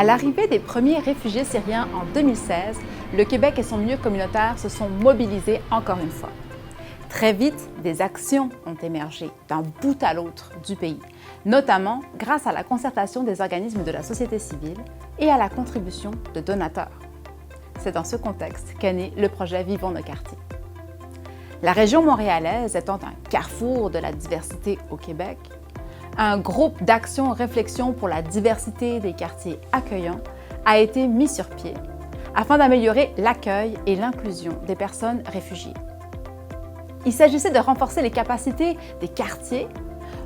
À l'arrivée des premiers réfugiés syriens en 2016, le Québec et son milieu communautaire se sont mobilisés encore une fois. Très vite, des actions ont émergé d'un bout à l'autre du pays, notamment grâce à la concertation des organismes de la société civile et à la contribution de donateurs. C'est dans ce contexte qu'est né le projet Vivons nos quartiers. La région montréalaise étant un carrefour de la diversité au Québec, un groupe d'action-réflexion pour la diversité des quartiers accueillants a été mis sur pied afin d'améliorer l'accueil et l'inclusion des personnes réfugiées. Il s'agissait de renforcer les capacités des quartiers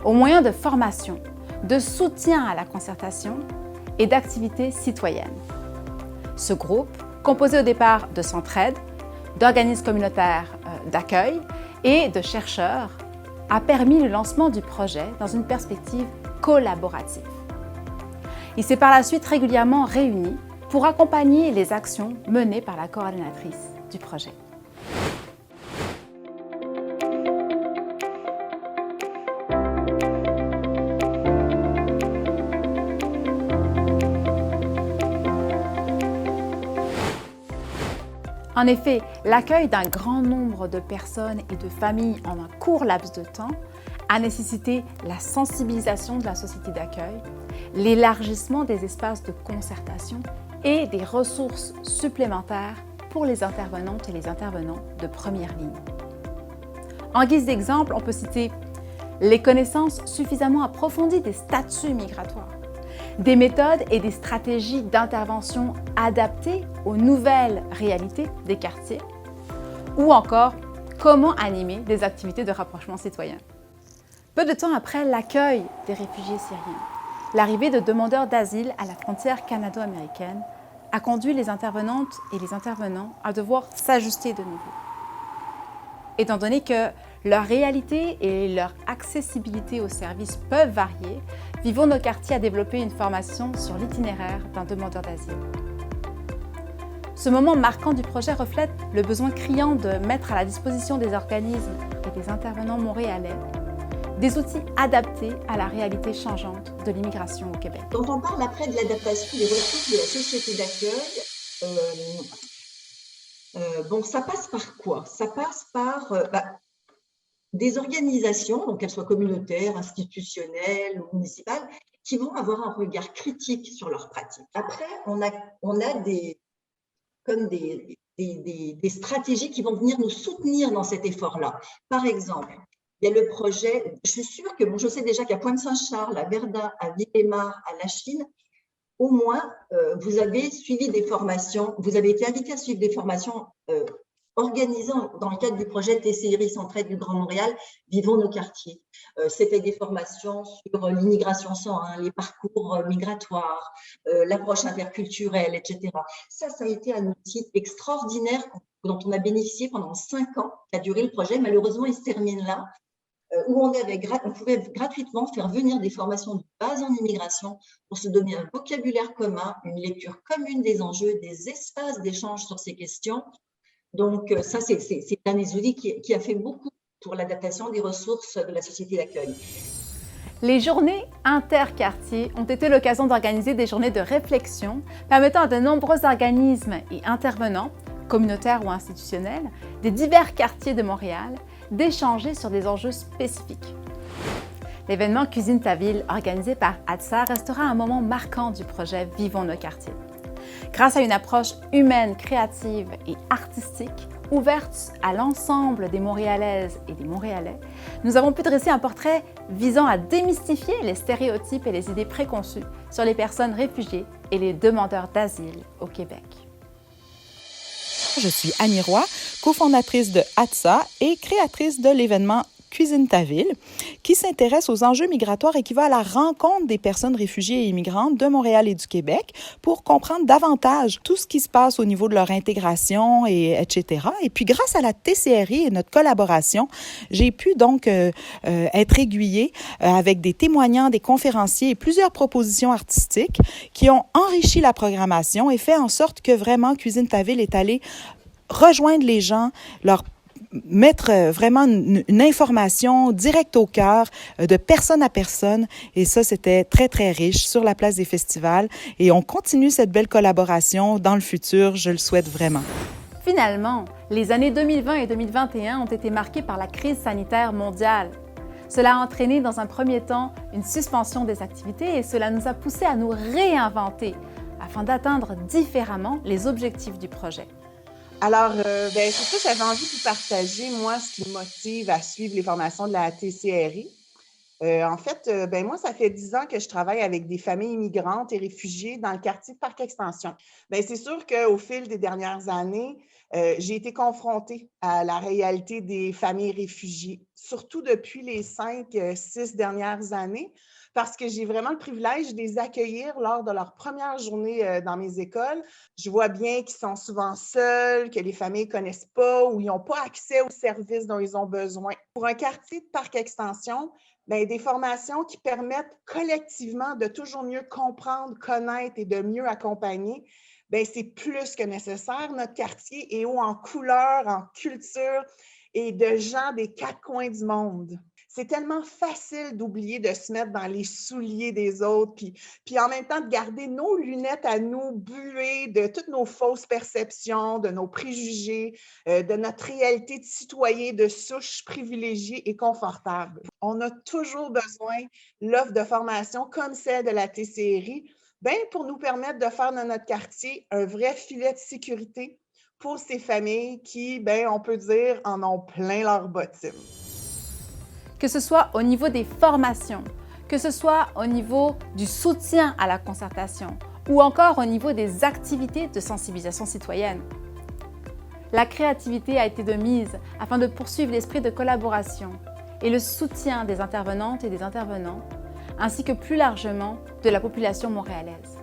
au moyen de formation, de soutien à la concertation et d'activités citoyennes. Ce groupe, composé au départ de Centraide, d'organismes communautaires d'accueil et de chercheurs, a permis le lancement du projet dans une perspective collaborative. Il s'est par la suite régulièrement réuni pour accompagner les actions menées par la coordinatrice du projet. En effet, l'accueil d'un grand nombre de personnes et de familles en un court laps de temps a nécessité la sensibilisation de la société d'accueil, l'élargissement des espaces de concertation et des ressources supplémentaires pour les intervenantes et les intervenants de première ligne. En guise d'exemple, on peut citer les connaissances suffisamment approfondies des statuts migratoires, des méthodes et des stratégies d'intervention adaptées aux nouvelles réalités des quartiers, ou encore comment animer des activités de rapprochement citoyen. Peu de temps après l'accueil des réfugiés syriens, l'arrivée de demandeurs d'asile à la frontière canado-américaine a conduit les intervenantes et les intervenants à devoir s'ajuster de nouveau. Étant donné que leur réalité et leur accessibilité aux services peuvent varier, Vivons nos quartiers a développé une formation sur l'itinéraire d'un demandeur d'asile. Ce moment marquant du projet reflète le besoin criant de mettre à la disposition des organismes et des intervenants montréalais des outils adaptés à la réalité changeante de l'immigration au Québec. Quand on parle après de l'adaptation des ressources de la société d'accueil, ça passe par quoi? Ça passe par des organisations, donc qu'elles soient communautaires, institutionnelles ou municipales, qui vont avoir un regard critique sur leurs pratiques. Après, on a des stratégies qui vont venir nous soutenir dans cet effort-là. Par exemple, il y a le projet, je suis sûre que, je sais déjà qu'à Pointe-Saint-Charles, à Verdun, à Villemar, à Lachine, au moins, vous avez suivi des formations, vous avez été invité à suivre des formations organisées dans le cadre du projet TCRI Centraide du Grand Montréal, Vivons nos quartiers. C'était des formations sur l'immigration sans les parcours migratoires, l'approche interculturelle, etc. Ça a été un outil extraordinaire dont on a bénéficié pendant 5 ans, qui a duré le projet. Malheureusement, il se termine là, où on pouvait gratuitement faire venir des formations de base en immigration pour se donner un vocabulaire commun, une lecture commune des enjeux, des espaces d'échange sur ces questions. Donc, ça, c'est un des outils qui a fait beaucoup pour l'adaptation des ressources de la société d'accueil. Les journées interquartiers ont été l'occasion d'organiser des journées de réflexion permettant à de nombreux organismes et intervenants, communautaires ou institutionnels, des divers quartiers de Montréal, d'échanger sur des enjeux spécifiques. L'événement Cuisine ta ville, organisé par ATSA, restera un moment marquant du projet Vivons nos quartiers. Grâce à une approche humaine, créative et artistique, ouverte à l'ensemble des Montréalaises et des Montréalais, nous avons pu dresser un portrait visant à démystifier les stéréotypes et les idées préconçues sur les personnes réfugiées et les demandeurs d'asile au Québec. Je suis Annie Roy, cofondatrice de ATSA et créatrice de l'événement Cuisine ta ville, qui s'intéresse aux enjeux migratoires et qui va à la rencontre des personnes réfugiées et immigrantes de Montréal et du Québec pour comprendre davantage tout ce qui se passe au niveau de leur intégration, etc. Et puis, grâce à la TCRI et notre collaboration, j'ai pu donc être aiguillée avec des témoignants, des conférenciers et plusieurs propositions artistiques qui ont enrichi la programmation et fait en sorte que vraiment Cuisine ta ville est allée rejoindre les gens, leur mettre vraiment une information directe au cœur, de personne à personne. Et ça, c'était très, très riche sur la place des festivals. Et on continue cette belle collaboration dans le futur. Je le souhaite vraiment. Finalement, les années 2020 et 2021 ont été marquées par la crise sanitaire mondiale. Cela a entraîné dans un premier temps une suspension des activités et cela nous a poussés à nous réinventer afin d'atteindre différemment les objectifs du projet. Alors, c'est ça, j'avais envie de vous partager, moi, ce qui me motive à suivre les formations de la TCRI. En fait, moi, ça fait 10 ans que je travaille avec des familles immigrantes et réfugiées dans le quartier de Parc Extension. C'est sûr qu'au fil des dernières années, j'ai été confrontée à la réalité des familles réfugiées, surtout depuis les 5-6 dernières années, parce que j'ai vraiment le privilège de les accueillir lors de leur première journée dans mes écoles. Je vois bien qu'ils sont souvent seuls, que les familles ne connaissent pas ou ils n'ont pas accès aux services dont ils ont besoin. Pour un quartier de Parc Extension, des formations qui permettent collectivement de toujours mieux comprendre, connaître et de mieux accompagner, c'est plus que nécessaire. Notre quartier est haut en couleurs, en culture et de gens des 4 coins du monde. C'est tellement facile d'oublier de se mettre dans les souliers des autres, puis en même temps de garder nos lunettes à nous buées de toutes nos fausses perceptions, de nos préjugés, de notre réalité de citoyen de souche privilégiée et confortable. On a toujours besoin de l'offre de formation comme celle de la TCRI, pour nous permettre de faire dans notre quartier un vrai filet de sécurité pour ces familles qui, on peut dire, en ont plein leurs bottines. Que ce soit au niveau des formations, que ce soit au niveau du soutien à la concertation ou encore au niveau des activités de sensibilisation citoyenne. La créativité a été de mise afin de poursuivre l'esprit de collaboration et le soutien des intervenantes et des intervenants, ainsi que plus largement de la population montréalaise.